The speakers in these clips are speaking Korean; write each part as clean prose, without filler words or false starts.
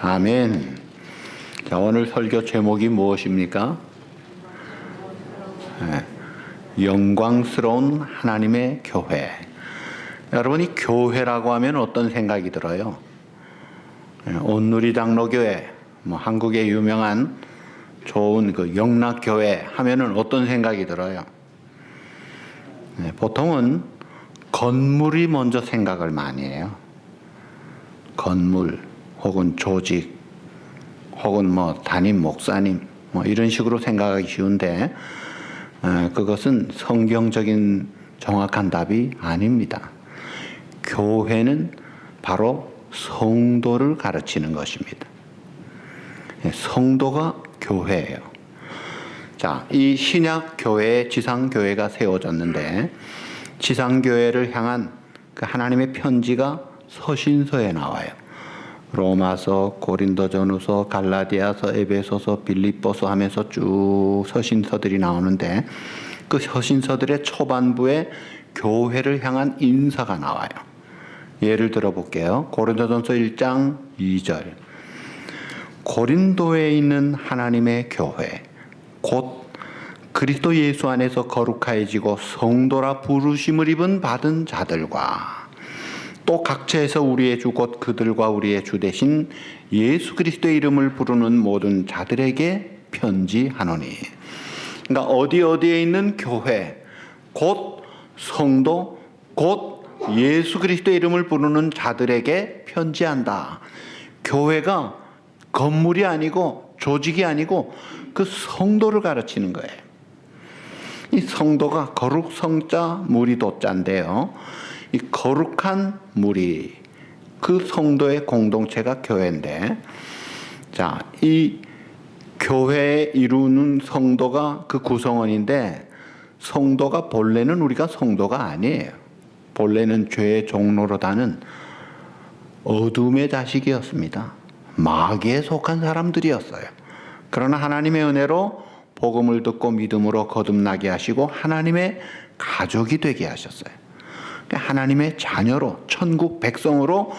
아멘. 자, 오늘 설교 제목이 무엇입니까? 영광스러운 하나님의 교회. 여러분이 교회라고 하면 어떤 생각이 들어요? 온누리 장로교회, 한국의 유명한 좋은 그 영락교회 하면은 어떤 생각이 들어요? 보통은 건물이 먼저 생각을 많이 해요. 건물, 혹은 조직, 혹은 담임 목사님, 이런 식으로 생각하기 쉬운데, 그것은 성경적인 정확한 답이 아닙니다. 교회는 바로 성도를 가르치는 것입니다. 성도가 교회예요. 자, 이 신약 교회에 지상교회가 세워졌는데, 지상교회를 향한 그 하나님의 편지가 서신서에 나와요. 로마서, 고린도전후서, 갈라디아서, 에베소서, 빌립보서 하면서 쭉 서신서들이 나오는데, 그 서신서들의 초반부에 교회를 향한 인사가 나와요. 예를 들어 볼게요. 고린도전서 1장 2절. 고린도에 있는 하나님의 교회, 곧 그리스도 예수 안에서 거룩하여지고 성도라 부르심을 받은 자들과 또 각처에서 우리의 주 곧 그들과 우리의 주 되신 예수 그리스도의 이름을 부르는 모든 자들에게 편지하노니. 그러니까 어디에 있는 교회, 곧 성도, 곧 예수 그리스도의 이름을 부르는 자들에게 편지한다. 교회가 건물이 아니고 조직이 아니고 그 성도를 가르치는 거예요. 이 성도가 거룩 성자 무리 도자인데요. 이 거룩한 무리, 그 성도의 공동체가 교회인데, 자, 이 교회에 이루는 성도가 그 구성원인데, 성도가 본래는 우리가 성도가 아니에요. 본래는 죄의 종로로 다는 어둠의 자식이었습니다. 마귀에 속한 사람들이었어요. 그러나 하나님의 은혜로 복음을 듣고 믿음으로 거듭나게 하시고 하나님의 가족이 되게 하셨어요. 하나님의 자녀로, 천국 백성으로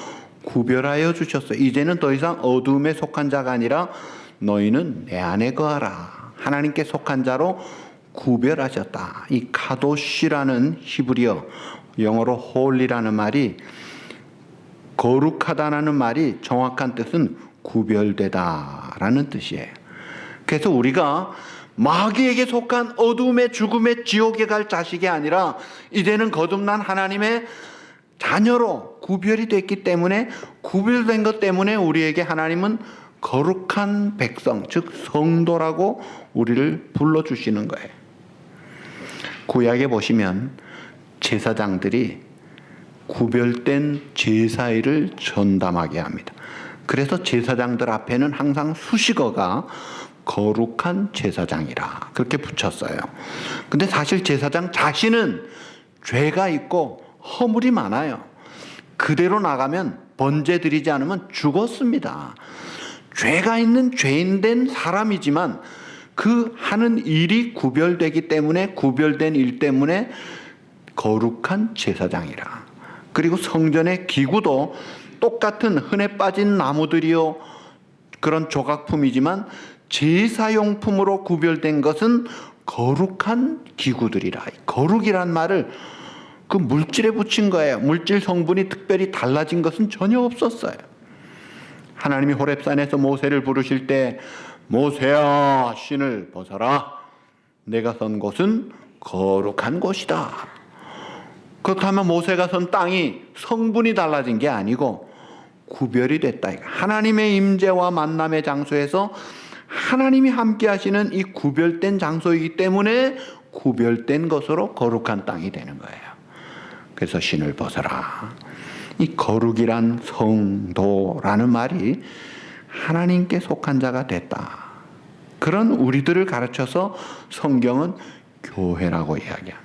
구별하여 주셨어요. 이제는 더 이상 어둠에 속한 자가 아니라 너희는 내 안에 거하라. 하나님께 속한 자로 구별하셨다. 이 카도시라는 히브리어, 영어로 홀리라는 말이, 거룩하다라는 말이 정확한 뜻은 구별되다라는 뜻이에요. 그래서 우리가 마귀에게 속한 어둠의 죽음의 지옥에 갈 자식이 아니라 이제는 거듭난 하나님의 자녀로 구별이 됐기 때문에, 구별된 것 때문에 우리에게 하나님은 거룩한 백성, 즉 성도라고 우리를 불러주시는 거예요. 구약에 보시면 제사장들이 구별된 제사일을 전담하게 합니다. 그래서 제사장들 앞에는 항상 수식어가 거룩한 제사장이라 그렇게 붙였어요. 근데 사실 제사장 자신은 죄가 있고 허물이 많아요. 그대로 나가면 번제 드리지 않으면 죽었습니다. 죄가 있는 죄인된 사람이지만 그 하는 일이 구별되기 때문에, 구별된 일 때문에 거룩한 제사장이라. 그리고 성전의 기구도 똑같은 흔해 빠진 나무들이요, 그런 조각품이지만 제사용품으로 구별된 것은 거룩한 기구들이라. 거룩이란 말을 그 물질에 붙인 거예요. 물질 성분이 특별히 달라진 것은 전혀 없었어요. 하나님이 호렙산에서 모세를 부르실 때, 모세야, 신을 벗어라. 내가 선 곳은 거룩한 곳이다. 그렇다면 모세가 선 땅이 성분이 달라진 게 아니고 구별이 됐다. 하나님의 임재와 만남의 장소에서 하나님이 함께 하시는 이 구별된 장소이기 때문에 구별된 것으로 거룩한 땅이 되는 거예요. 그래서 신을 벗어라. 이 거룩이란 성도라는 말이 하나님께 속한 자가 됐다. 그런 우리들을 가르쳐서 성경은 교회라고 이야기합니다.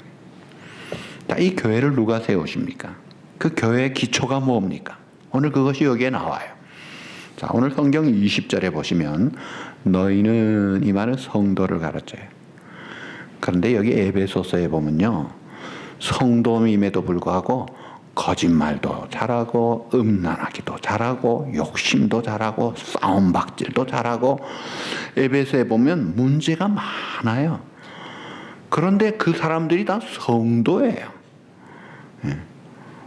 이 교회를 누가 세우십니까? 그 교회의 기초가 뭡니까? 오늘 그것이 여기에 나와요. 자, 오늘 성경 20절에 보시면 너희는, 이 말은 성도를 가르쳐요. 그런데 여기 에베소서에 보면요, 성도임에도 불구하고 거짓말도 잘하고 음란하기도 잘하고 욕심도 잘하고 싸움박질도 잘하고 에베소에 보면 문제가 많아요. 그런데 그 사람들이 다 성도예요.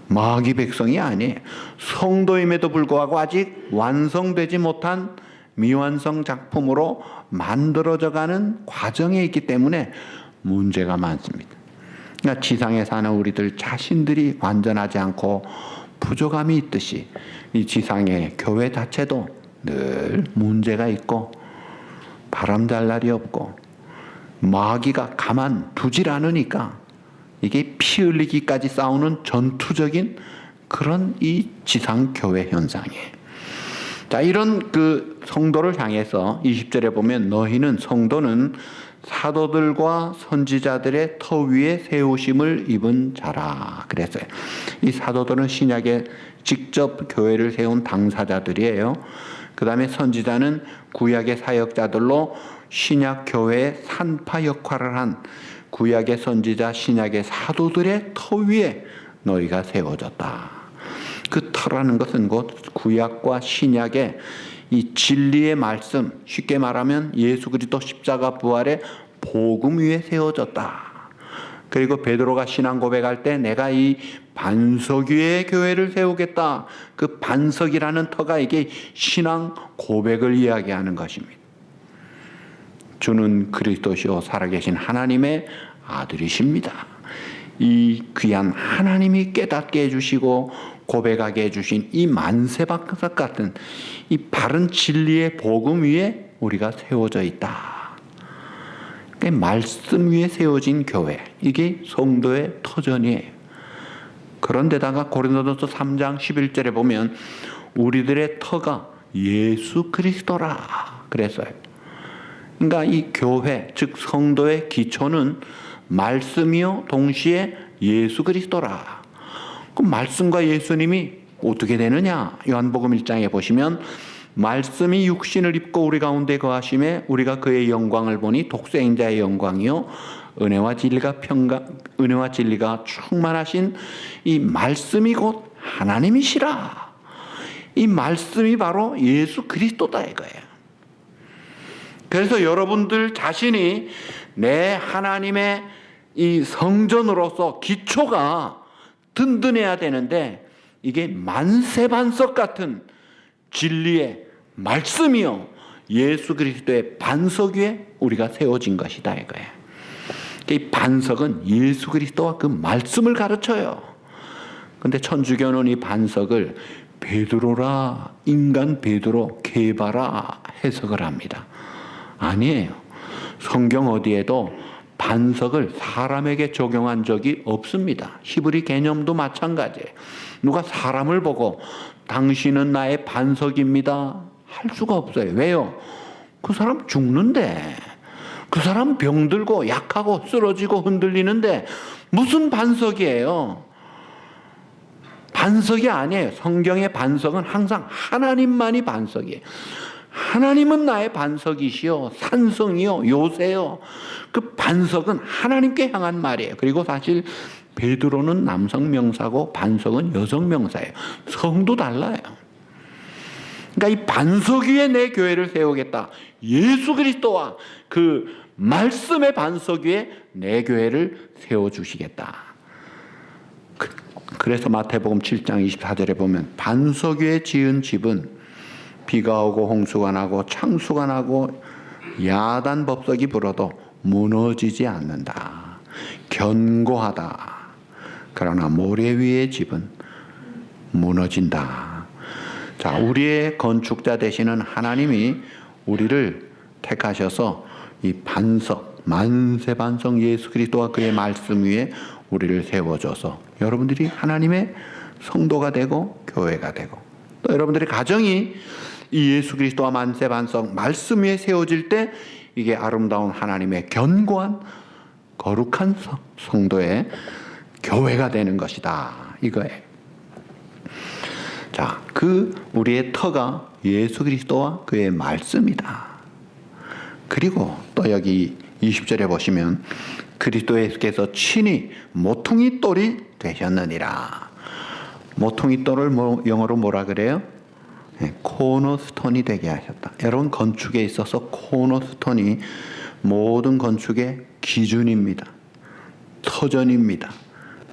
마귀 백성이 아니에요. 성도임에도 불구하고 아직 완성되지 못한 미완성 작품으로 만들어져 가는 과정에 있기 때문에 문제가 많습니다. 그러니까 지상에 사는 우리들 자신들이 완전하지 않고 부족함이 있듯이 이 지상의 교회 자체도 늘 문제가 있고 바람잘 날이 없고 마귀가 가만두질 않으니까 이게 피 흘리기까지 싸우는 전투적인 그런 이 지상 교회 현상이에요. 자, 이런 그 성도를 향해서 20절에 보면 너희는 성도는 사도들과 선지자들의 터 위에 세우심을 입은 자라 그랬어요. 이 사도들은 신약에 직접 교회를 세운 당사자들이에요. 그 다음에 선지자는 구약의 사역자들로 신약 교회의 산파 역할을 한 구약의 선지자 신약의 사도들의 터 위에 너희가 세워졌다. 그 터라는 것은 곧 구약과 신약의 이 진리의 말씀, 쉽게 말하면 예수 그리스도 십자가 부활의 복음 위에 세워졌다. 그리고 베드로가 신앙 고백할 때 내가 이 반석 위에 교회를 세우겠다. 그 반석이라는 터가 이게 신앙 고백을 이야기하는 것입니다. 주는 그리스도시요 살아계신 하나님의 아들이십니다. 이 귀한 하나님이 깨닫게 해주시고 고백하게 해주신 이 만세박석 같은 이 바른 진리의 복음 위에 우리가 세워져 있다. 말씀 위에 세워진 교회, 이게 성도의 터전이에요. 그런데다가 고린도전서 3장 11절에 보면 우리들의 터가 예수 그리스도라 그랬어요. 그러니까 이 교회, 즉 성도의 기초는 말씀이요 동시에 예수 그리스도라. 그 말씀과 예수님이 어떻게 되느냐? 요한복음 1장에 보시면 말씀이 육신을 입고 우리 가운데 거하심에 우리가 그의 영광을 보니 독생자의 영광이요 은혜와 진리가 충만하신 이 말씀이 곧 하나님이시라. 이 말씀이 바로 예수 그리스도다 이거예요. 그래서 여러분들 자신이 내 하나님의 이 성전으로서 기초가 든든해야 되는데 이게 만세반석 같은 진리의 말씀이요 예수 그리스도의 반석 위에 우리가 세워진 것이다 이거예요. 이 반석은 예수 그리스도와 그 말씀을 가르쳐요. 근데 천주교는 이 반석을 베드로라, 인간 베드로, 게바라 해석을 합니다. 아니에요. 성경 어디에도 반석을 사람에게 적용한 적이 없습니다. 히브리 개념도 마찬가지예요. 누가 사람을 보고 당신은 나의 반석입니다 할 수가 없어요. 왜요? 그 사람 죽는데, 그 사람 병들고 약하고 쓰러지고 흔들리는데 무슨 반석이에요? 반석이 아니에요. 성경의 반석은 항상 하나님만이 반석이에요. 하나님은 나의 반석이시요 산성이요 요새요. 그 반석은 하나님께 향한 말이에요. 그리고 사실 베드로는 남성 명사고 반석은 여성 명사예요. 성도 달라요. 그러니까 이 반석 위에 내 교회를 세우겠다. 예수 그리스도와 그 말씀의 반석 위에 내 교회를 세워주시겠다. 그래서 마태복음 7장 24절에 보면 반석 위에 지은 집은 비가 오고 홍수가 나고 창수가 나고 야단 법석이 불어도 무너지지 않는다. 견고하다. 그러나 모래 위의 집은 무너진다. 자, 우리의 건축자 되시는 하나님이 우리를 택하셔서 이 반석, 만세반석 예수 그리스도와 그의 말씀 위에 우리를 세워줘서 여러분들이 하나님의 성도가 되고 교회가 되고 또 여러분들의 가정이 이 예수 그리스도와 만세반석 말씀 위에 세워질 때 이게 아름다운 하나님의 견고한 거룩한 성도의 교회가 되는 것이다 이거예요. 자, 그 우리의 터가 예수 그리스도와 그의 말씀이다. 그리고 또 여기 20절에 보시면 그리스도 예수께서 친히 모퉁이 돌이 되셨느니라. 모퉁이 돌을 영어로 뭐라 그래요? 코너스톤이 되게 하셨다. 여러분, 건축에 있어서 코너스톤이 모든 건축의 기준입니다. 터전입니다.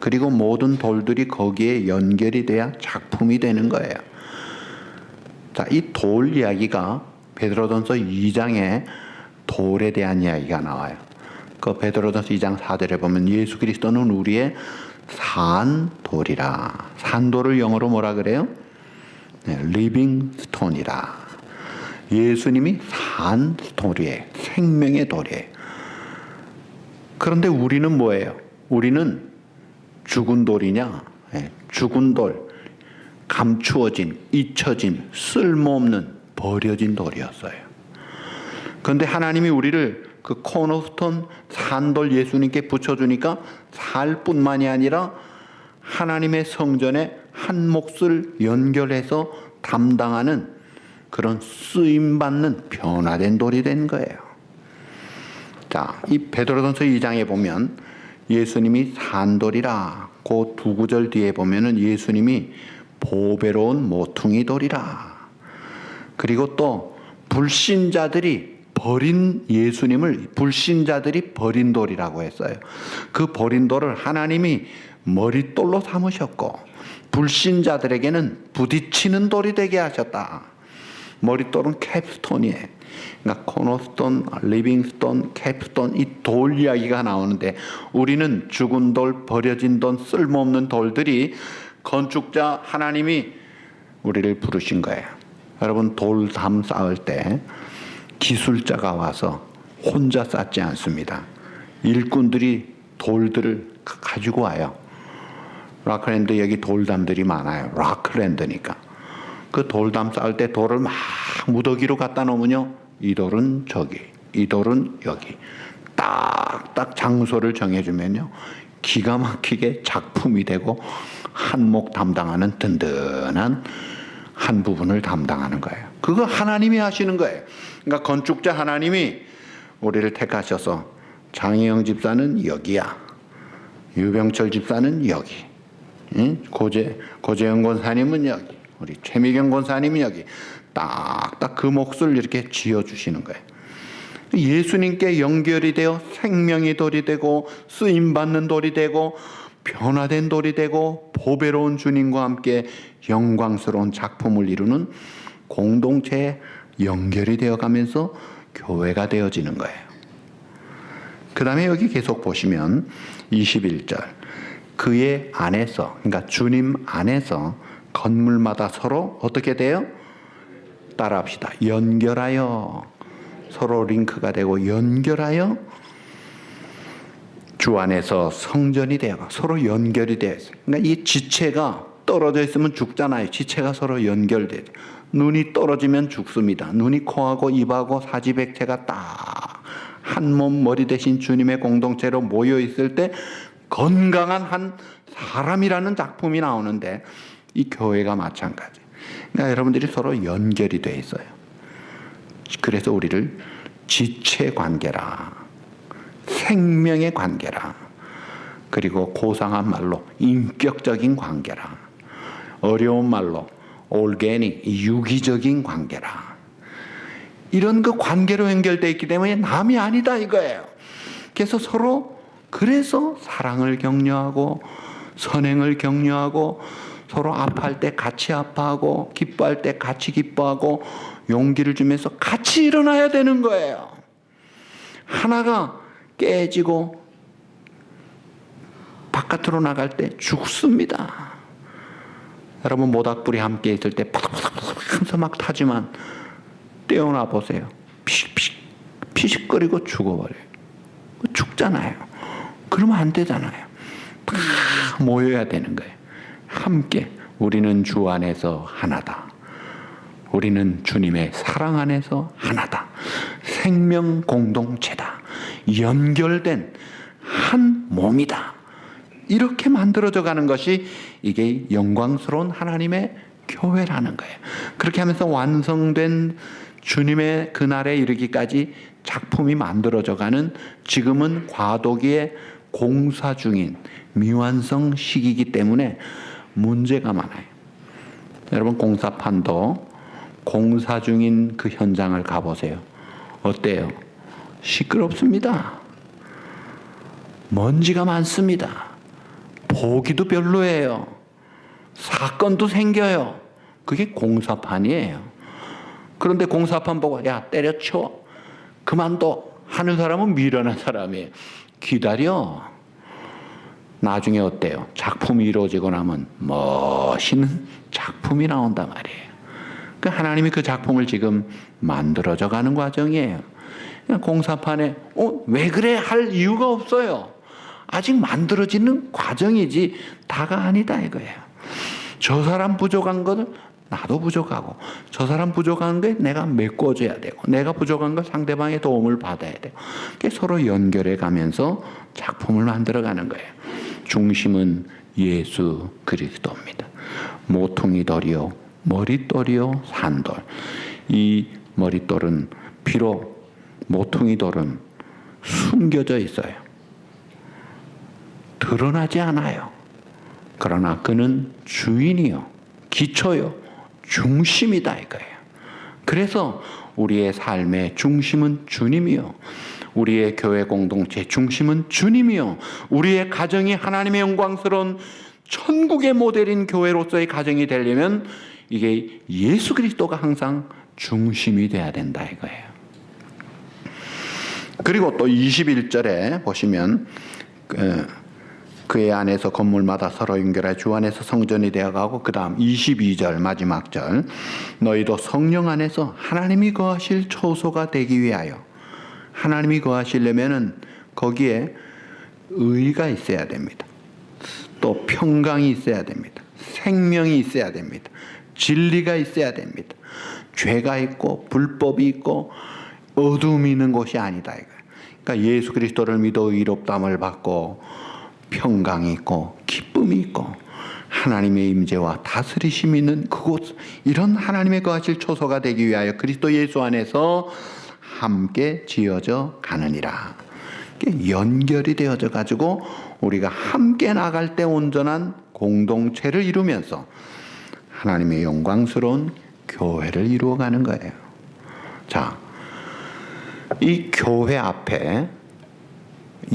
그리고 모든 돌들이 거기에 연결이 돼야 작품이 되는 거예요. 자, 이 돌 이야기가 베드로전서 2장에 돌에 대한 이야기가 나와요. 그 베드로전서 2장 4절에 보면 예수 그리스도는 우리의 산돌이라. 산돌을 영어로 뭐라 그래요? 리빙 스톤이라. 예수님이 산돌이에요. 생명의 돌이에요. 그런데 우리는 뭐예요? 우리는 죽은 돌이냐? 죽은 돌, 감추어진, 잊혀진, 쓸모없는 버려진 돌이었어요. 그런데 하나님이 우리를 그 코너스톤 산돌 예수님께 붙여주니까 살 뿐만이 아니라 하나님의 성전에 한 몫을 연결해서 담당하는 그런 쓰임받는 변화된 돌이 된 거예요. 자, 이 베드로전서 2장에 보면 예수님이 산돌이라, 그 두 구절 뒤에 보면은 예수님이 보배로운 모퉁이 돌이라. 그리고 또 불신자들이 버린 예수님을 불신자들이 버린 돌이라고 했어요. 그 버린 돌을 하나님이 머릿돌로 삼으셨고 불신자들에게는 부딪히는 돌이 되게 하셨다. 머릿돌은 캡스톤이에요. 그러니까 코너스톤, 리빙스톤, 캡스톤, 이 돌 이야기가 나오는데 우리는 죽은 돌, 버려진 돌, 쓸모없는 돌들이 건축자 하나님이 우리를 부르신 거예요. 여러분, 돌담 쌓을 때 기술자가 와서 혼자 쌓지 않습니다. 일꾼들이 돌들을 가지고 와요. 라클랜드 여기 돌담들이 많아요. 라클랜드니까. 그 돌담 쌓을 때 돌을 막 무더기로 갖다 놓으면요, 이 돌은 저기, 이 돌은 여기, 딱딱 장소를 정해주면요, 기가 막히게 작품이 되고 한몫 담당하는 든든한 한 부분을 담당하는 거예요. 그거 하나님이 하시는 거예요. 그러니까 건축자 하나님이 우리를 택하셔서 장희영 집사는 여기야, 유병철 집사는 여기, 고재영 권사님은 여기, 우리 최미경 권사님은 여기, 딱딱 그 몫을 이렇게 지어주시는 거예요. 예수님께 연결이 되어 생명의 돌이 되고 쓰임받는 돌이 되고 변화된 돌이 되고 보배로운 주님과 함께 영광스러운 작품을 이루는 공동체에 연결이 되어가면서 교회가 되어지는 거예요. 그 다음에 여기 계속 보시면 21절, 그의 안에서, 그러니까 주님 안에서 건물마다 서로 어떻게 돼요? 따라합시다. 연결하여, 서로 링크가 되고 연결하여 주 안에서 성전이 되어 서로 연결이 되어 있어요. 그러니까 이 지체가 떨어져 있으면 죽잖아요. 지체가 서로 연결돼요. 눈이 떨어지면 죽습니다. 눈이 코하고 입하고 사지백체가 딱 한 몸 머리 대신 주님의 공동체로 모여 있을 때 건강한 한 사람이라는 작품이 나오는데 이 교회가 마찬가지. 그러니까 여러분들이 서로 연결이 돼 있어요. 그래서 우리를 지체 관계라, 생명의 관계라, 그리고 고상한 말로 인격적인 관계라, 어려운 말로 올게닉, 유기적인 관계라, 이런 그 관계로 연결되어 있기 때문에 남이 아니다 이거예요. 그래서 서로, 그래서 사랑을 격려하고 선행을 격려하고 서로 아파할 때 같이 아파하고 기뻐할 때 같이 기뻐하고 용기를 주면서 같이 일어나야 되는 거예요. 하나가 깨지고 바깥으로 나갈 때 죽습니다. 여러분, 모닥불이 함께 있을 때 파닥파닥 하면서 막 타지만 떼어놔 보세요. 피식거리고 죽어버려요. 죽잖아요. 그러면 안 되잖아요. 다 모여야 되는 거예요. 함께 우리는 주 안에서 하나다. 우리는 주님의 사랑 안에서 하나다. 생명 공동체다. 연결된 한 몸이다. 이렇게 만들어져 가는 것이 이게 영광스러운 하나님의 교회라는 거예요. 그렇게 하면서 완성된 주님의 그날에 이르기까지 작품이 만들어져 가는, 지금은 과도기에 공사 중인 미완성 시기이기 때문에 문제가 많아요. 여러분 공사판도 공사 중인 그 현장을 가보세요. 어때요? 시끄럽습니다. 먼지가 많습니다. 보기도 별로예요. 사건도 생겨요. 그게 공사판이에요. 그런데 공사판 보고 야 때려쳐 그만둬 하는 사람은 미련한 사람이에요. 기다려. 나중에 어때요? 작품이 이루어지고 나면 멋있는 작품이 나온단 말이에요. 그 하나님이 그 작품을 지금 만들어져 가는 과정이에요. 그냥 공사판에 왜 그래 할 이유가 없어요. 아직 만들어지는 과정이지 다가 아니다 이거예요. 저 사람 부족한 것을 나도 부족하고 저 사람 부족한 게 내가 메꿔줘야 되고 내가 부족한 걸 상대방의 도움을 받아야 되고 서로 연결해 가면서 작품을 만들어가는 거예요. 중심은 예수 그리스도입니다. 모퉁이 돌이요 머릿돌이요 산돌. 이 머릿돌은 비록 모퉁이 돌은 숨겨져 있어요. 드러나지 않아요. 그러나 그는 주인이요 기초요 중심이다 이거예요. 그래서 우리의 삶의 중심은 주님이요 우리의 교회 공동체 중심은 주님이요 우리의 가정이 하나님의 영광스러운 천국의 모델인 교회로서의 가정이 되려면 이게 예수 그리스도가 항상 중심이 돼야 된다 이거예요. 그리고 또 21절에 보시면 그의 안에서 건물마다 서로 연결해 주 안에서 성전이 되어가고 그 다음 22절 마지막 절 너희도 성령 안에서 하나님이 거하실 초소가 되기 위하여. 하나님이 거하시려면은 거기에 의가 있어야 됩니다. 또 평강이 있어야 됩니다. 생명이 있어야 됩니다. 진리가 있어야 됩니다. 죄가 있고 불법이 있고 어둠이 있는 곳이 아니다 이거예요. 그러니까 예수 그리스도를 믿어 의롭다함을 받고 평강이 있고 기쁨이 있고 하나님의 임재와 다스리심이 있는 그곳 이런 하나님의 거하실 초소가 되기 위하여 그리스도 예수 안에서 함께 지어져 가느니라. 연결이 되어져 가지고 우리가 함께 나갈 때 온전한 공동체를 이루면서 하나님의 영광스러운 교회를 이루어가는 거예요. 자, 이 교회 앞에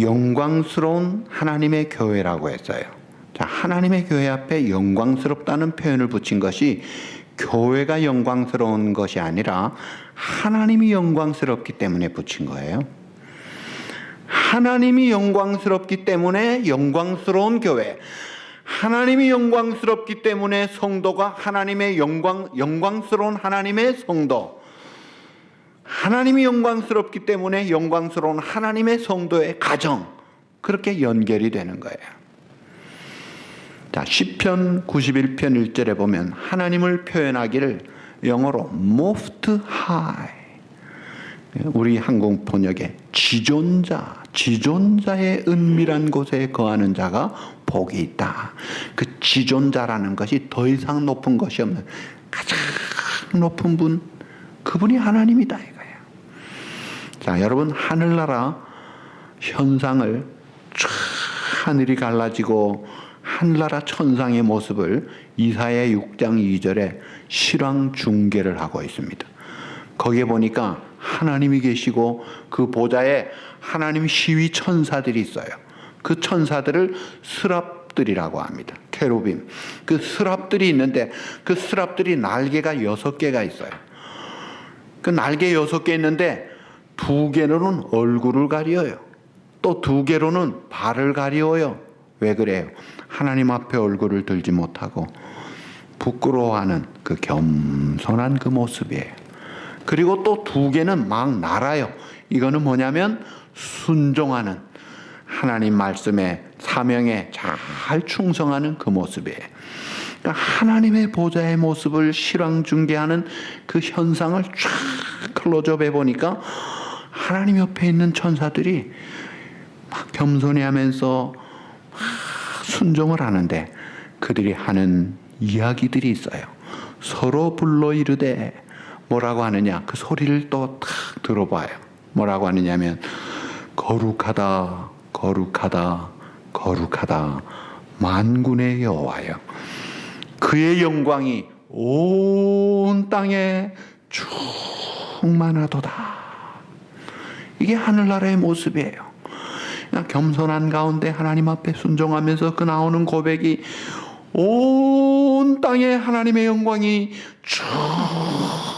영광스러운 하나님의 교회라고 했어요. 자, 하나님의 교회 앞에 영광스럽다는 표현을 붙인 것이 교회가 영광스러운 것이 아니라 하나님이 영광스럽기 때문에 붙인 거예요. 하나님이 영광스럽기 때문에 영광스러운 교회. 하나님이 영광스럽기 때문에 성도가 하나님의 영광스러운 하나님의 성도. 하나님이 영광스럽기 때문에 영광스러운 하나님의 성도의 가정. 그렇게 연결이 되는 거예요. 자, 시편 91편 1절에 보면 하나님을 표현하기를 영어로 most high. 우리 한국 번역에 지존자의 은밀한 곳에 거하는 자가 복이 있다. 그 지존자라는 것이 더 이상 높은 것이 없는 가장 높은 분, 그분이 하나님이다 이거예요. 자, 여러분 하늘나라 현상을 쫙 하늘이 갈라지고 하늘나라 천상의 모습을 이사야 6장 2절에 실황 중계를 하고 있습니다. 거기에 보니까 하나님이 계시고 그 보좌에 하나님 시위 천사들이 있어요. 그 천사들을 스랍들이라고 합니다. 케루빔. 그 스랍들이 있는데 그 스랍들이 날개가 6개가 있어요. 그 날개 6개 있는데 2개로는 얼굴을 가려요. 또 2개로는 발을 가려요. 왜 그래요? 하나님 앞에 얼굴을 들지 못하고 부끄러워하는 그 겸손한 그 모습이에요. 그리고 또 2개는 막 날아요. 이거는 뭐냐면 순종하는 하나님 말씀에 사명에 잘 충성하는 그 모습이에요. 그러니까 하나님의 보좌의 모습을 실황 중계하는 그 현상을 쫙 클로즈업해 보니까 하나님 옆에 있는 천사들이 막 겸손해하면서 순종을 하는데 그들이 하는 이야기들이 있어요. 서로 불러 이르되 뭐라고 하느냐? 그 소리를 또 탁 들어봐요. 뭐라고 하느냐면 거룩하다, 거룩하다, 거룩하다 만군의 여호와여. 그의 영광이 온 땅에 충만하도다. 이게 하늘나라의 모습이에요. 그냥 겸손한 가운데 하나님 앞에 순종하면서 그 나오는 고백이 온 땅에 하나님의 영광이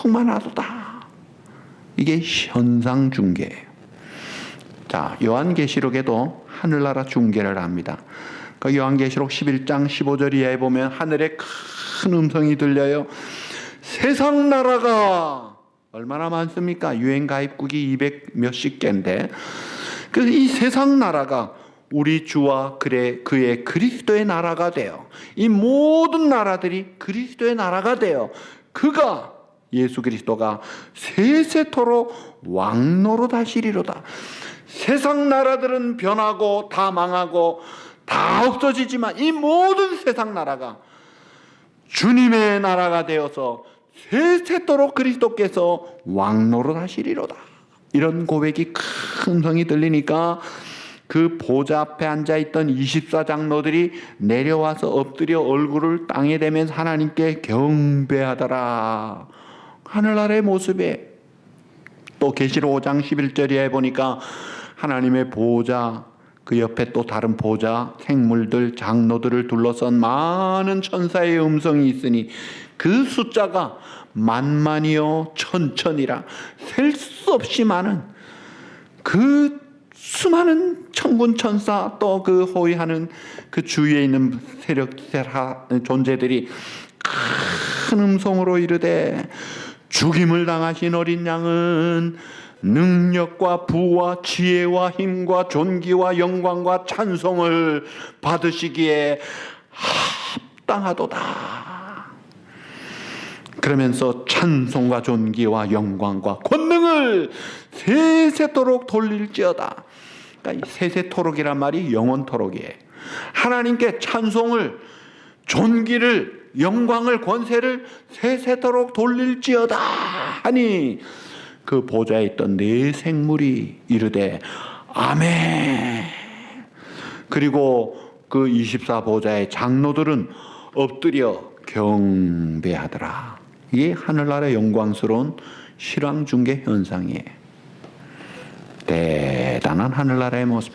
충만하도다. 이게 현상 중계예요. 자, 요한계시록에도 하늘나라 중계를 합니다. 그 요한계시록 11장 15절 이하에 보면 하늘에 큰 음성이 들려요. 세상 나라가 얼마나 많습니까? 유엔 가입국이 200 몇십 개인데 그래서 이 세상 나라가 우리 주와 그의 그리스도의 나라가 돼요. 이 모든 나라들이 그리스도의 나라가 돼요. 그가 예수 그리스도가 세세토록 왕노릇 하시리로다. 세상 나라들은 변하고 다 망하고 다 없어지지만 이 모든 세상 나라가 주님의 나라가 되어서 세세토록 그리스도께서 왕노릇 하시리로다. 이런 고백이 큰 성이 들리니까 그 보좌 앞에 앉아있던 24장로들이 내려와서 엎드려 얼굴을 땅에 대면서 하나님께 경배하더라. 하늘나라의 모습에 또 계시록 5장 11절에 보니까 하나님의 보좌 그 옆에 또 다른 보좌 생물들 장로들을 둘러싼 많은 천사의 음성이 있으니 그 숫자가 만만이요 천천이라 셀 수 없이 많은 그 수많은 천군 천사 또 그 호위하는 그 주위에 있는 세력 존재들이 큰 음성으로 이르되 죽임을 당하신 어린 양은 능력과 부와 지혜와 힘과 존귀와 영광과 찬송을 받으시기에 합당하도다. 그러면서 찬송과 존귀와 영광과 권능을 세세토록 돌릴지어다. 그러니까 세세토록이란 말이 영원토록이에요. 하나님께 찬송을 존귀를 영광을 권세를 세세토록 돌릴지어다 하니 그 보좌에 있던 네 생물이 이르되 아멘. 그리고 그 24보좌의 장로들은 엎드려 경배하더라. 이게 하늘나라의 영광스러운 실황중계 현상이에요. 대단한 하늘나라의 모습.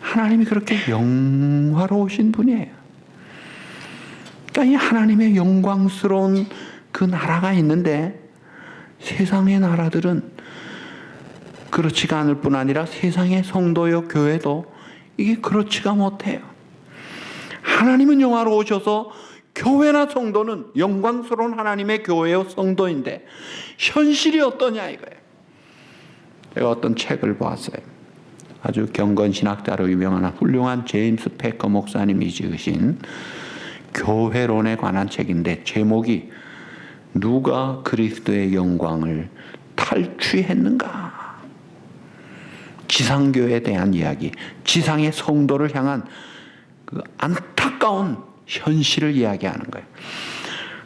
하나님이 그렇게 영화로우신 분이에요. 그러니까 이 하나님의 영광스러운 그 나라가 있는데 세상의 나라들은 그렇지가 않을 뿐 아니라 세상의 성도요 교회도 이게 그렇지가 못해요. 하나님은 영화로우셔서 교회나 성도는 영광스러운 하나님의 교회요 성도인데 현실이 어떠냐 이거예요. 제가 어떤 책을 보았어요. 아주 경건신학자로 유명한 훌륭한 제임스 패커 목사님이 지으신 교회론에 관한 책인데 제목이 누가 그리스도의 영광을 탈취했는가? 지상교회에 대한 이야기, 지상의 성도를 향한 그 안타까운 현실을 이야기하는 거예요.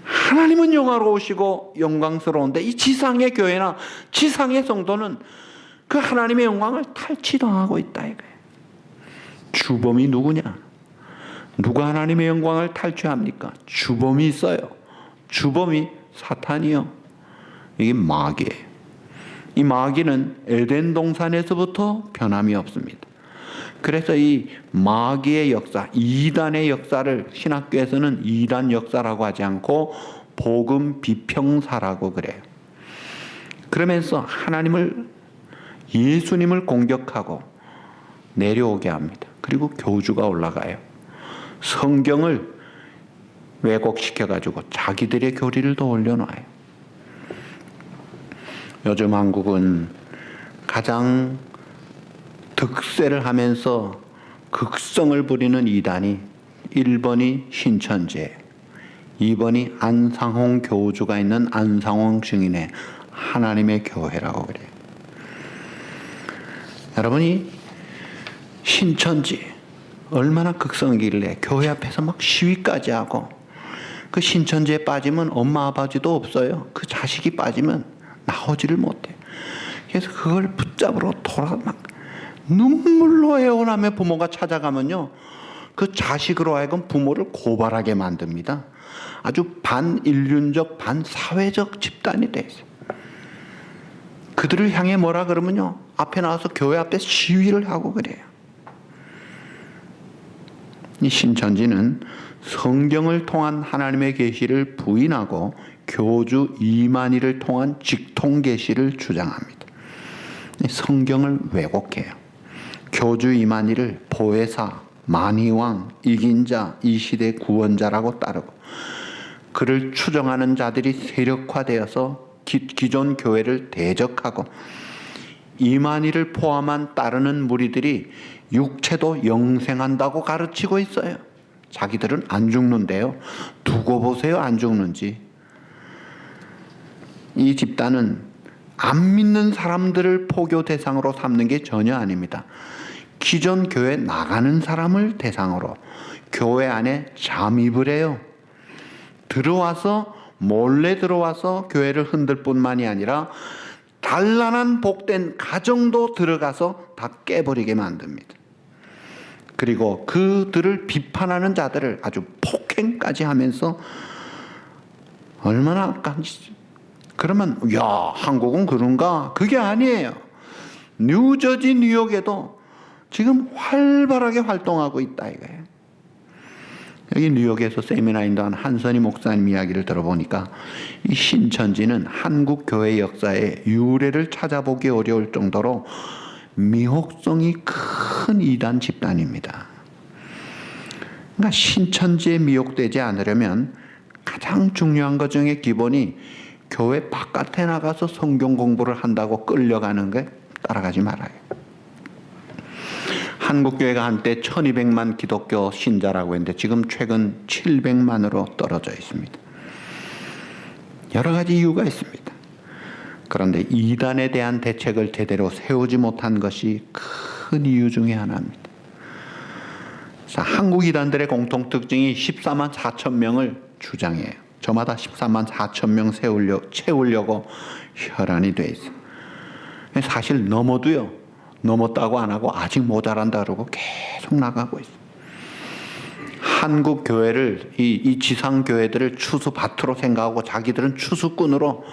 하나님은 영화로우시고 영광스러운데 이 지상의 교회나 지상의 성도는 그 하나님의 영광을 탈취당하고 있다 이거예요. 주범이 누구냐? 누가 하나님의 영광을 탈취합니까? 주범이 있어요. 주범이 사탄이요. 이게 마귀예요. 이 마귀는 에덴 동산에서부터 변함이 없습니다. 그래서 이 마귀의 역사, 이단의 역사를 신학교에서는 이단 역사라고 하지 않고 복음 비평사라고 그래요. 그러면서 예수님을 공격하고 내려오게 합니다. 그리고 교주가 올라가요. 성경을 왜곡시켜가지고 자기들의 교리를 더 올려놔요. 요즘 한국은 가장 득세를 하면서 극성을 부리는 이단이 1번이 신천지예요. 2번이 안상홍 교주가 있는 안상홍 증인의 하나님의 교회라고 그래요. 여러분이 신천지 얼마나 극성이길래 교회 앞에서 막 시위까지 하고 그 신천지에 빠지면 엄마 아버지도 없어요. 그 자식이 빠지면 나오지를 못해. 그래서 그걸 붙잡으러 막 눈물로 애원하며 부모가 찾아가면요 그 자식으로 하여금 부모를 고발하게 만듭니다. 아주 반인륜적, 반사회적 집단이 돼 있어요. 그들을 향해 뭐라 그러면요, 앞에 나와서 교회 앞에 시위를 하고 그래요. 이 신천지는 성경을 통한 하나님의 계시를 부인하고 교주 이만희를 통한 직통 계시를 주장합니다. 성경을 왜곡해요. 교주 이만희를 보혜사, 만희왕, 이긴 자, 이 시대 구원자라고 따르고, 그를 추정하는 자들이 세력화되어서 기존 교회를 대적하고, 이만희를 포함한 따르는 무리들이 육체도 영생한다고 가르치고 있어요. 자기들은 안 죽는데요. 두고 보세요, 안 죽는지. 이 집단은 안 믿는 사람들을 포교 대상으로 삼는 게 전혀 아닙니다. 기존 교회 나가는 사람을 대상으로 교회 안에 잠입을 해요. 몰래 들어와서 교회를 흔들 뿐만이 아니라 단란한 복된 가정도 들어가서 다 깨버리게 만듭니다. 그리고 그들을 비판하는 자들을 아주 폭행까지 하면서 얼마나 그러면 야, 한국은 그런가? 그게 아니에요. 뉴저지, 뉴욕에도 지금 활발하게 활동하고 있다 이거예요. 여기 뉴욕에서 세미나 인도한 한선희 목사님 이야기를 들어보니까 이 신천지는 한국 교회 역사의 유래를 찾아보기 어려울 정도로 미혹성이 큰 이단 집단입니다. 그러니까 신천지에 미혹되지 않으려면 가장 중요한 것 중에 기본이 교회 바깥에 나가서 성경 공부를 한다고 끌려가는 게 따라가지 말아요. 한국교회가 한때 1200만 기독교 신자라고 했는데 지금 최근 700만으로 떨어져 있습니다. 여러 가지 이유가 있습니다. 그런데 이단에 대한 대책을 제대로 세우지 못한 것이 큰 이유 중에 하나입니다. 자, 한국 이단들의 공통 특징이 14만 4천 명을 주장해요. 저마다 14만 4천 명 채우려고 혈안이 돼 있어요. 사실 넘었다고 안 하고 아직 모자란다 그러고 계속 나가고 있어요. 한국 교회를 이 지상 교회들을 추수밭으로 생각하고 자기들은 추수꾼으로.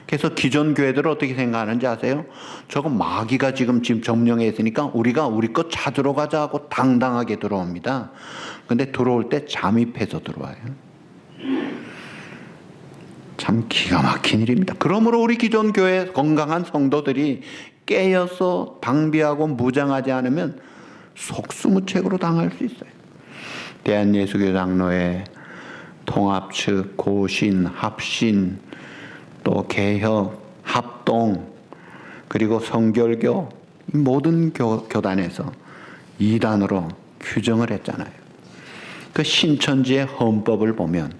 그래서 기존 교회들을 어떻게 생각하는지 아세요? 저거 마귀가 지금 점령해 있으니까 우리가 우리 것 찾으러 가자 하고 당당하게 들어옵니다. 근데 들어올 때 잠입해서 들어와요. 참 기가 막힌 일입니다. 그러므로 우리 기존 교회 건강한 성도들이 깨어서 방비하고 무장하지 않으면 속수무책으로 당할 수 있어요. 대한예수교장로회, 통합측, 고신, 합신, 또 개혁, 합동, 그리고 성결교, 모든 교단에서 이단으로 규정을 했잖아요. 그 신천지의 헌법을 보면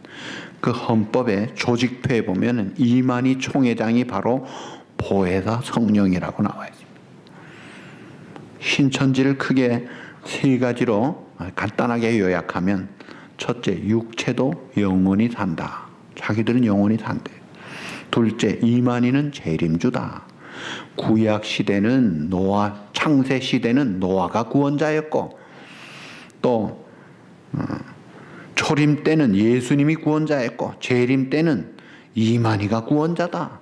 그 헌법의 조직표에 보면 이만희 총회장이 바로 보혜사 성령이라고 나와 있습니다. 신천지를 크게 세 가지로 간단하게 요약하면, 첫째, 육체도 영원히 산다. 자기들은 영원히 산대. 둘째, 이만희는 재림주다. 구약 시대는 창세 시대는 노아가 구원자였고, 또 초림 때는 예수님이 구원자였고, 재림 때는 이만희가 구원자다.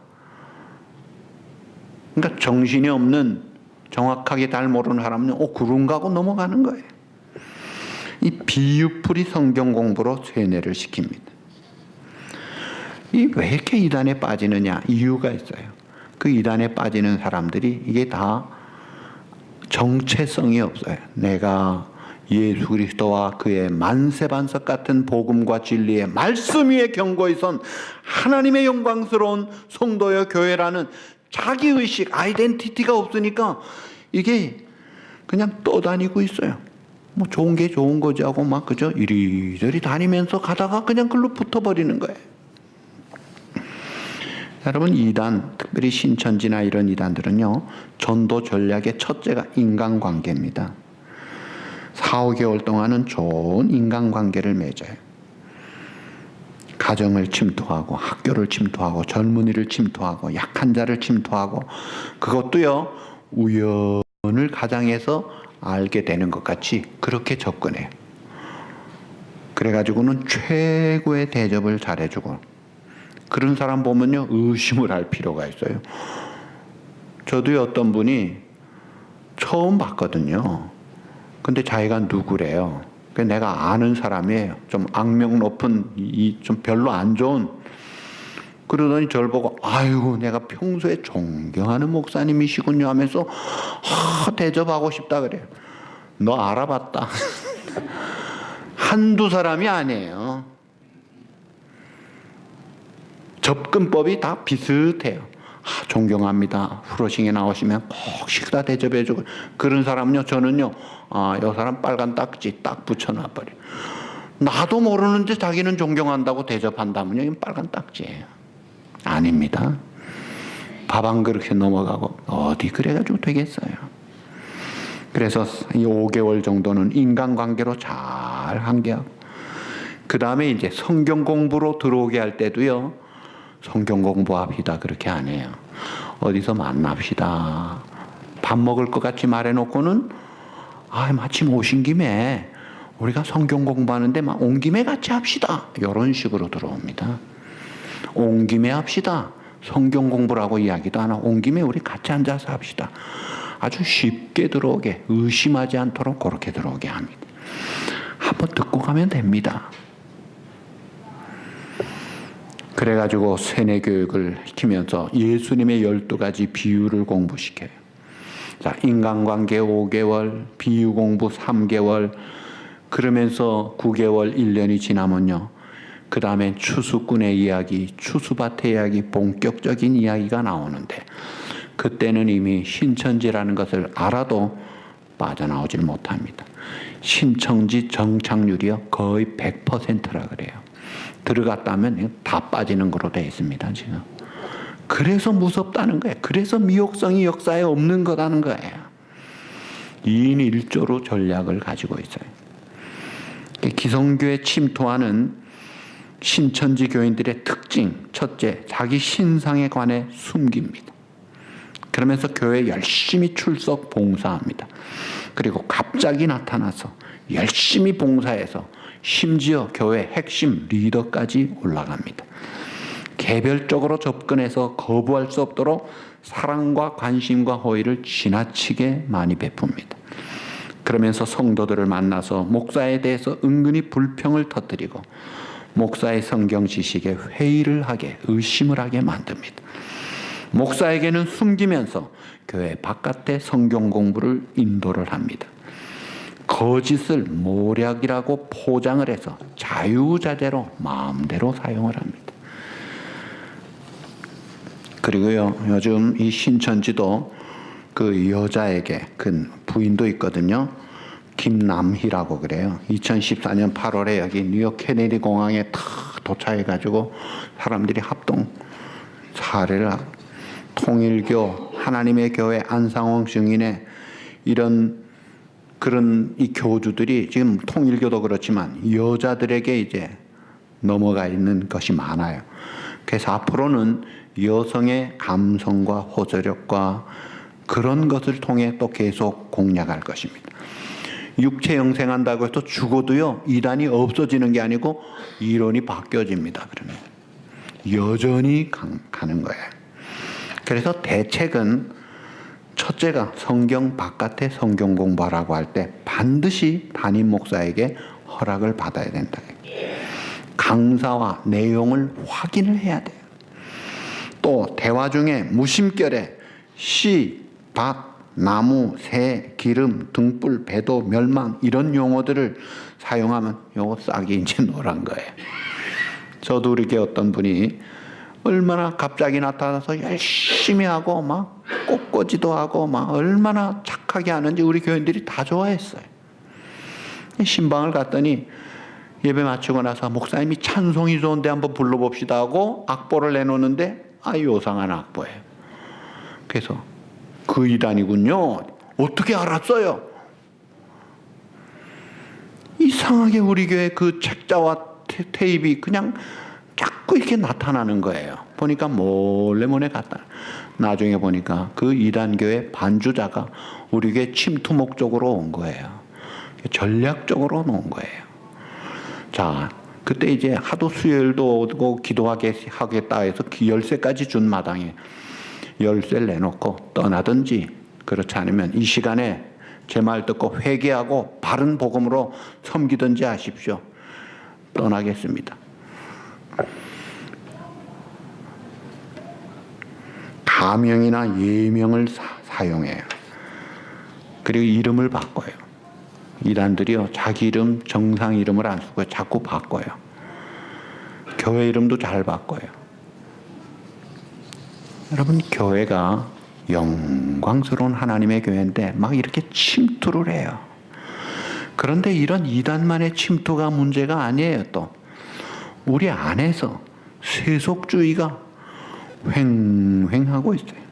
그러니까 정신이 없는, 정확하게 잘 모르는 사람은 그런가 하고 넘어가는 거예요. 이 비유풀이 성경 공부로 세뇌를 시킵니다. 왜 이렇게 이단에 빠지느냐? 이유가 있어요. 그 이단에 빠지는 사람들이 이게 다 정체성이 없어요. 내가 예수 그리스도와 그의 만세반석 같은 복음과 진리의 말씀 위에 경고히 선 하나님의 영광스러운 성도여 교회라는 자기의식, 아이덴티티가 없으니까 이게 그냥 떠다니고 있어요. 뭐 좋은 게 좋은 거지 하고 막 그저 이리저리 다니면서 가다가 그냥 글로 붙어버리는 거예요. 여러분, 이단, 특별히 신천지나 이런 이단들은요, 전도 전략의 첫째가 인간관계입니다. 4, 5개월 동안은 좋은 인간관계를 맺어요. 가정을 침투하고, 학교를 침투하고, 젊은이를 침투하고, 약한 자를 침투하고, 그것도요, 우연을 가장해서 알게 되는 것 같이 그렇게 접근해요. 그래가지고는 최고의 대접을 잘해주고, 그런 사람 보면요 의심을 할 필요가 있어요. 저도요 어떤 분이 처음 봤거든요. 근데 자기가 누구래요. 내가 아는 사람이에요. 좀 악명 높은, 좀 별로 안 좋은. 그러더니 저를 보고 아유 내가 평소에 존경하는 목사님이시군요 하면서 대접하고 싶다 그래요. 너 알아봤다. 한두 사람이 아니에요. 접근법이 다 비슷해요. 존경합니다. 후러싱에 나오시면 꼭 식사 대접해주고. 그런 사람은요 저는요 이 사람 빨간 딱지 딱 붙여놔버려요. 나도 모르는데 자기는 존경한다고 대접한다면요 이건 빨간 딱지예요. 아닙니다. 밥 한 그릇에 넘어가고 어디 그래가지고 되겠어요. 그래서 이 5개월 정도는 인간관계로 잘 한계하고, 그 다음에 이제 성경 공부로 들어오게 할 때도요 성경 공부합시다 그렇게 안 해요. 어디서 만납시다. 밥 먹을 것 같이 말해놓고는 마침 오신 김에 우리가 성경 공부하는데 온 김에 같이 합시다. 이런 식으로 들어옵니다. 온 김에 합시다. 성경 공부라고 이야기도 안 하고 온 김에 우리 같이 앉아서 합시다. 아주 쉽게 들어오게, 의심하지 않도록 그렇게 들어오게 합니다. 한번 듣고 가면 됩니다. 그래가지고 세뇌 교육을 시키면서 예수님의 12가지 비유를 공부시켜요. 자, 인간관계 5개월, 비유 공부 3개월, 그러면서 9개월, 1년이 지나면요. 그 다음에 추수꾼의 이야기, 추수밭의 이야기, 본격적인 이야기가 나오는데, 그때는 이미 신천지라는 것을 알아도 빠져나오질 못합니다. 신천지 정착률이요 거의 100%라 그래요. 들어갔다면 다 빠지는 거로 되어 있습니다 지금. 그래서 무섭다는 거예요. 그래서 미혹성이 역사에 없는 거라는 거예요. 2인 1조로 전략을 가지고 있어요. 기성교에 침투하는 신천지 교인들의 특징, 첫째, 자기 신상에 관해 숨깁니다. 그러면서 교회에 열심히 출석 봉사합니다. 그리고 갑자기 나타나서 열심히 봉사해서 심지어 교회 핵심 리더까지 올라갑니다. 개별적으로 접근해서 거부할 수 없도록 사랑과 관심과 호의를 지나치게 많이 베풉니다. 그러면서 성도들을 만나서 목사에 대해서 은근히 불평을 터뜨리고 목사의 성경 지식에 회의를 하게, 의심을 하게 만듭니다. 목사에게는 숨기면서 교회 바깥에 성경 공부를 인도를 합니다. 거짓을 모략이라고 포장을 해서 자유자재로 마음대로 사용을 합니다. 그리고요, 요즘 이 신천지도 그 여자에게 그 부인도 있거든요. 김남희라고 그래요. 2014년 8월에 여기 뉴욕 케네디 공항에 탁 도착해가지고 사람들이 합동 사례를 하고, 통일교, 하나님의 교회, 안상홍 증인의 그런 이 교주들이 지금 통일교도 그렇지만 여자들에게 이제 넘어가 있는 것이 많아요. 그래서 앞으로는 여성의 감성과 호소력과 그런 것을 통해 또 계속 공략할 것입니다. 육체 영생한다고 해서 죽어도요 이단이 없어지는 게 아니고 이론이 바뀌어집니다. 그러면 여전히 가는 거예요. 그래서 대책은 첫째가 성경 바깥에 성경 공부하라고 할 때 반드시 담임 목사에게 허락을 받아야 된다. 강사와 내용을 확인을 해야 돼요. 또 대화 중에 무심결에 씨, 밭, 나무, 새, 기름, 등불, 배도, 멸망 이런 용어들을 사용하면 요거 싹이 이제 노란 거예요. 저도 이렇게 어떤 분이 얼마나 갑자기 나타나서 열심히 하고 막 꽃꽂이도 하고 막 얼마나 착하게 하는지 우리 교인들이 다 좋아했어요. 신방을 갔더니 예배 마치고 나서 목사님이 찬송이 좋은데 한번 불러봅시다 하고 악보를 내놓는데 요상한 악보예요. 그래서 그 이단이군요. 어떻게 알았어요? 이상하게 우리 교회 그 책자와 테이프가 그냥 자꾸 이렇게 나타나는 거예요. 보니까 몰래 갔다. 나중에 보니까 그 이단교회 반주자가 우리 교회 침투 목적으로 온 거예요. 전략적으로 놓은 거예요. 자, 그때 이제 하도 수요일도 오고 기도하겠다 해서 열쇠까지 준 마당에 열쇠를 내놓고 떠나든지, 그렇지 않으면 이 시간에 제 말 듣고 회개하고 바른 복음으로 섬기든지 하십시오. 떠나겠습니다. 가명이나 예명을 사용해요. 그리고 이름을 바꿔요. 이단들이요, 자기 이름, 정상 이름을 안 쓰고 자꾸 바꿔요. 교회 이름도 잘 바꿔요. 여러분, 교회가 영광스러운 하나님의 교회인데 막 이렇게 침투를 해요. 그런데 이런 이단만의 침투가 문제가 아니에요. 또 우리 안에서 세속주의가 횡행하고 있어요.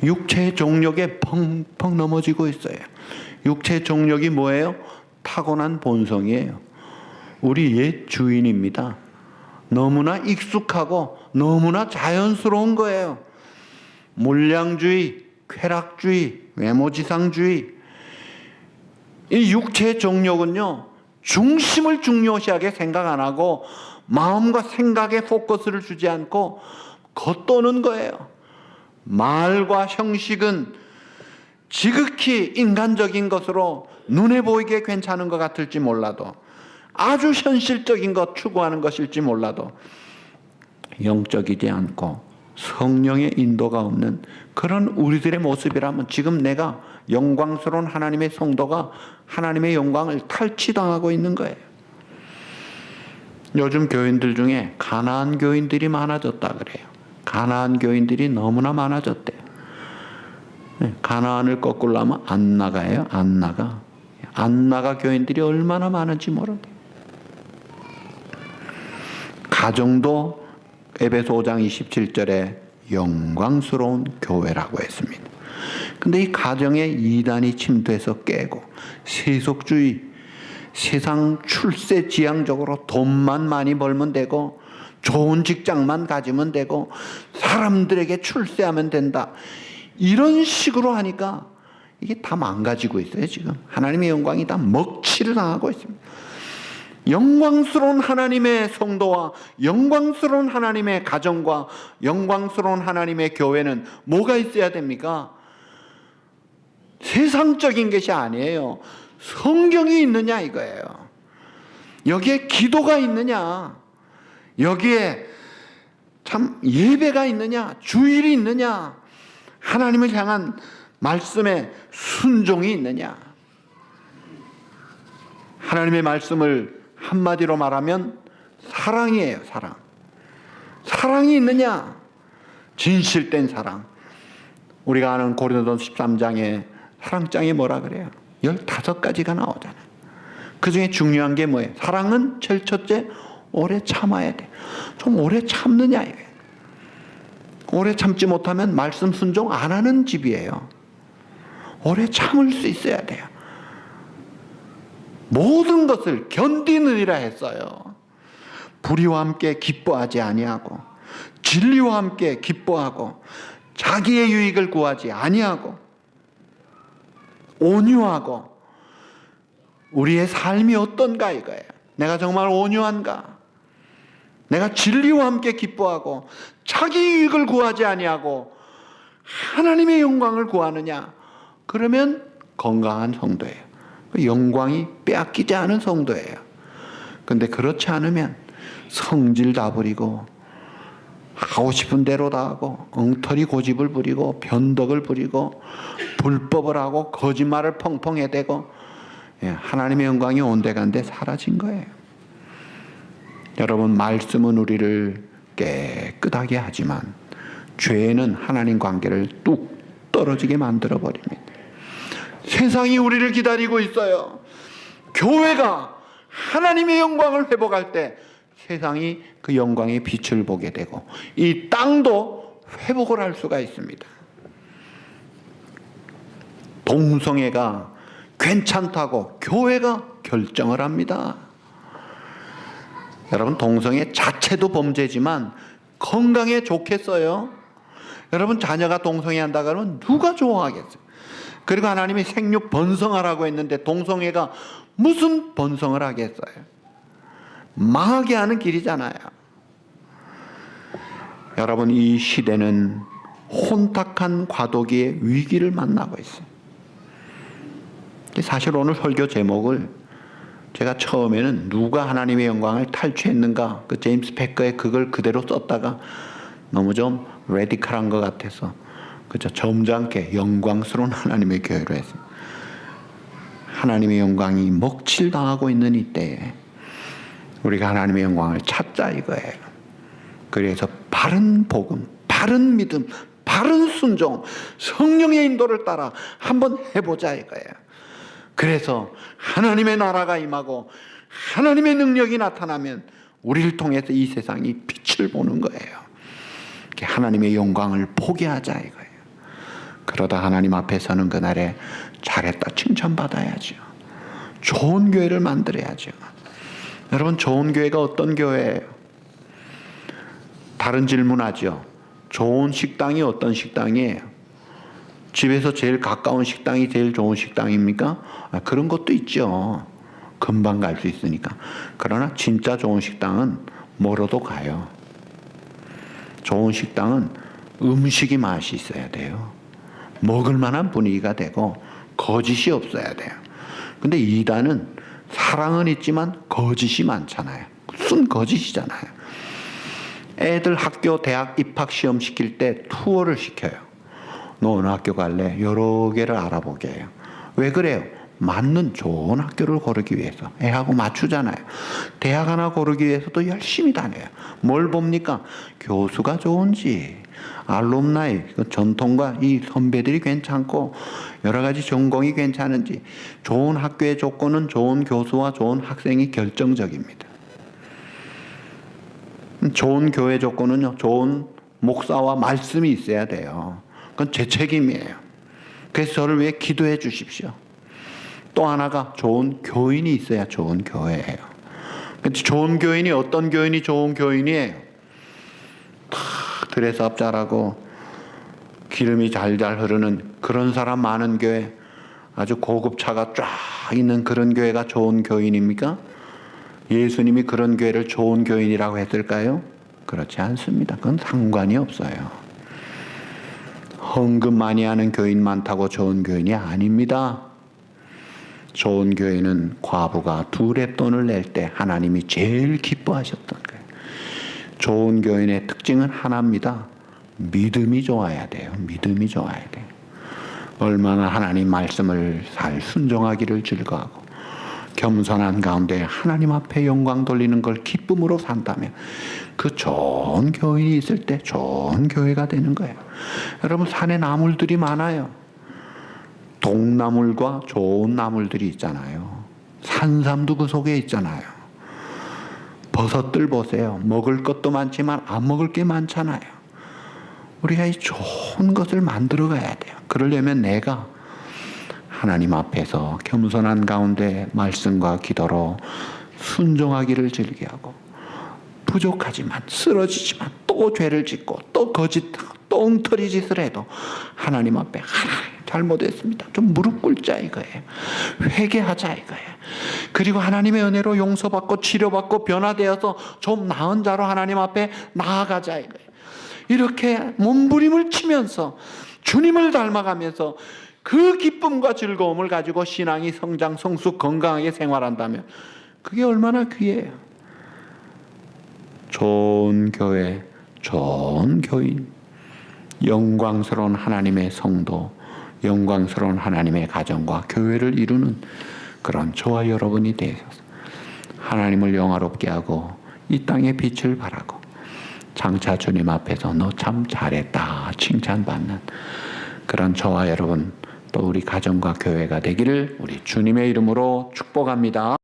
육체의 정욕에 펑펑 넘어지고 있어요. 육체의 정욕이 뭐예요? 타고난 본성이에요. 우리 옛 주인입니다. 너무나 익숙하고 너무나 자연스러운 거예요. 물량주의, 쾌락주의, 외모지상주의. 이 육체의 정욕은요, 중심을 중요시하게 생각 안 하고 마음과 생각에 포커스를 주지 않고 겉도는 거예요. 말과 형식은 지극히 인간적인 것으로 눈에 보이게 괜찮은 것 같을지 몰라도, 아주 현실적인 것 추구하는 것일지 몰라도 영적이지 않고 성령의 인도가 없는 그런 우리들의 모습이라면, 지금 내가 영광스러운 하나님의 성도가 하나님의 영광을 탈취당하고 있는 거예요. 요즘 교인들 중에 가나안 교인들이 많아졌다 그래요. 가나안 교인들이 너무나 많아졌대요. 가나안을 거꾸로 하면 안 나가요. 안 나가. 안 나가 교인들이 얼마나 많은지 모르네. 가정도 에베소 5장 27절에 영광스러운 교회라고 했습니다. 근데 이 가정에 이단이 침투해서 깨고 세속주의, 세상 출세지향적으로 돈만 많이 벌면 되고 좋은 직장만 가지면 되고 사람들에게 출세하면 된다, 이런 식으로 하니까 이게 다 망가지고 있어요. 지금 하나님의 영광이 다 먹칠을 당하고 있습니다. 영광스러운 하나님의 성도와 영광스러운 하나님의 가정과 영광스러운 하나님의 교회는 뭐가 있어야 됩니까? 세상적인 것이 아니에요. 성경이 있느냐 이거예요. 여기에 기도가 있느냐, 여기에 참 예배가 있느냐, 주일이 있느냐, 하나님을 향한 말씀에 순종이 있느냐. 하나님의 말씀을 한마디로 말하면 사랑이에요. 사랑. 사랑이 있느냐, 진실된 사랑. 우리가 아는 고린도전서 13장에 사랑장이 뭐라 그래요? 15가지가 나오잖아요. 그 중에 중요한 게 뭐예요? 사랑은 제일 첫째, 오래 참아야 돼. 좀 오래 참느냐 이거예요. 오래 참지 못하면 말씀 순종 안 하는 집이에요. 오래 참을 수 있어야 돼요. 모든 것을 견디느니라 했어요. 불의와 함께 기뻐하지 아니하고, 진리와 함께 기뻐하고, 자기의 유익을 구하지 아니하고, 온유하고. 우리의 삶이 어떤가 이거예요. 내가 정말 온유한가? 내가 진리와 함께 기뻐하고 자기 유익을 구하지 아니하고 하나님의 영광을 구하느냐? 그러면 건강한 성도예요. 영광이 빼앗기지 않은 성도예요. 그런데 그렇지 않으면 성질 다 부리고 하고 싶은 대로 다 하고 엉터리 고집을 부리고 변덕을 부리고 불법을 하고 거짓말을 펑펑 해대고 하나님의 영광이 온데간데 사라진 거예요. 여러분, 말씀은 우리를 깨끗하게 하지만 죄는 하나님 관계를 뚝 떨어지게 만들어 버립니다. 세상이 우리를 기다리고 있어요. 교회가 하나님의 영광을 회복할 때 세상이 그 영광의 빛을 보게 되고 이 땅도 회복을 할 수가 있습니다. 동성애가 괜찮다고 교회가 결정을 합니다. 여러분, 동성애 자체도 범죄지만 건강에 좋겠어요? 여러분, 자녀가 동성애 한다 그러면 누가 좋아하겠어요? 그리고 하나님이 생육 번성하라고 했는데 동성애가 무슨 번성을 하겠어요? 망하게 하는 길이잖아요. 여러분, 이 시대는 혼탁한 과도기의 위기를 만나고 있어요. 사실 오늘 설교 제목을 제가 처음에는 누가 하나님의 영광을 탈취했는가, 그 제임스 패커의 그걸 그대로 썼다가 너무 좀 레디컬한 것 같아서 그저 점잖게 영광스러운 하나님의 교회로 했어요. 하나님의 영광이 먹칠당하고 있는 이때에 우리가 하나님의 영광을 찾자 이거예요. 그래서 바른 복음, 바른 믿음, 바른 순종, 성령의 인도를 따라 한번 해보자 이거예요. 그래서 하나님의 나라가 임하고 하나님의 능력이 나타나면 우리를 통해서 이 세상이 빛을 보는 거예요. 하나님의 영광을 보게 하자 이거예요. 그러다 하나님 앞에 서는 그날에 잘했다 칭찬받아야죠. 좋은 교회를 만들어야죠. 여러분, 좋은 교회가 어떤 교회예요? 다른 질문하죠. 좋은 식당이 어떤 식당이에요? 집에서 제일 가까운 식당이 제일 좋은 식당입니까? 그런 것도 있죠. 금방 갈 수 있으니까. 그러나 진짜 좋은 식당은 멀어도 가요. 좋은 식당은 음식이 맛이 있어야 돼요. 먹을 만한 분위기가 되고 거짓이 없어야 돼요. 근데 이단은 사랑은 있지만 거짓이 많잖아요. 순 거짓이잖아요. 애들 학교 대학 입학 시험 시킬 때 투어를 시켜요. 너 어느 학교 갈래? 여러 개를 알아보게 해요. 왜 그래요? 맞는 좋은 학교를 고르기 위해서. 애하고 맞추잖아요. 대학 하나 고르기 위해서도 열심히 다녀요. 뭘 봅니까? 교수가 좋은지, 알룸나이, 전통과 이 선배들이 괜찮고 여러 가지 전공이 괜찮은지. 좋은 학교의 조건은 좋은 교수와 좋은 학생이 결정적입니다. 좋은 교회 조건은요, 좋은 목사와 말씀이 있어야 돼요. 그건 제 책임이에요. 그래서 저를 위해 기도해 주십시오. 또 하나가 좋은 교인이 있어야 좋은 교회예요. 좋은 교인이 어떤 교인이 좋은 교인이에요? 다 드레스업 잘하고 기름이 잘잘 흐르는 그런 사람 많은 교회, 아주 고급 차가 쫙 있는 그런 교회가 좋은 교인입니까? 예수님이 그런 교회를 좋은 교인이라고 했을까요? 그렇지 않습니다. 그건 상관이 없어요. 헌금 많이 하는 교인 많다고 좋은 교인이 아닙니다. 좋은 교인은 과부가 두 렙돈을 낼 때 하나님이 제일 기뻐하셨던 거예요. 좋은 교인의 특징은 하나입니다. 믿음이 좋아야 돼요. 믿음이 좋아야 돼요. 얼마나 하나님 말씀을 잘 순종하기를 즐거워하고 겸손한 가운데 하나님 앞에 영광 돌리는 걸 기쁨으로 산다면 그 좋은 교인이 있을 때 좋은 교회가 되는 거예요. 여러분, 산에 나물들이 많아요. 동나물과 좋은 나물들이 있잖아요. 산삼도 그 속에 있잖아요. 버섯들 보세요. 먹을 것도 많지만 안 먹을 게 많잖아요. 우리가 이 좋은 것을 만들어 가야 돼요. 그러려면 내가 하나님 앞에서 겸손한 가운데 말씀과 기도로 순종하기를 즐겨하고 부족하지만 쓰러지지만 또 죄를 짓고 또 거짓하고 또 엉터리 짓을 해도 하나님 앞에 하나님 잘못했습니다. 좀 무릎 꿇자 이거예요. 회개하자 이거예요. 그리고 하나님의 은혜로 용서받고 치료받고 변화되어서 좀 나은 자로 하나님 앞에 나아가자 이거예요. 이렇게 몸부림을 치면서 주님을 닮아가면서 그 기쁨과 즐거움을 가지고 신앙이 성장, 성숙, 건강하게 생활한다면 그게 얼마나 귀해요. 좋은 교회, 좋은 교인, 영광스러운 하나님의 성도, 영광스러운 하나님의 가정과 교회를 이루는 그런 저와 여러분이 되셔서 하나님을 영화롭게 하고 이 땅의 빛을 발하고 장차 주님 앞에서 너 참 잘했다 칭찬받는 그런 저와 여러분 또 우리 가정과 교회가 되기를 우리 주님의 이름으로 축복합니다.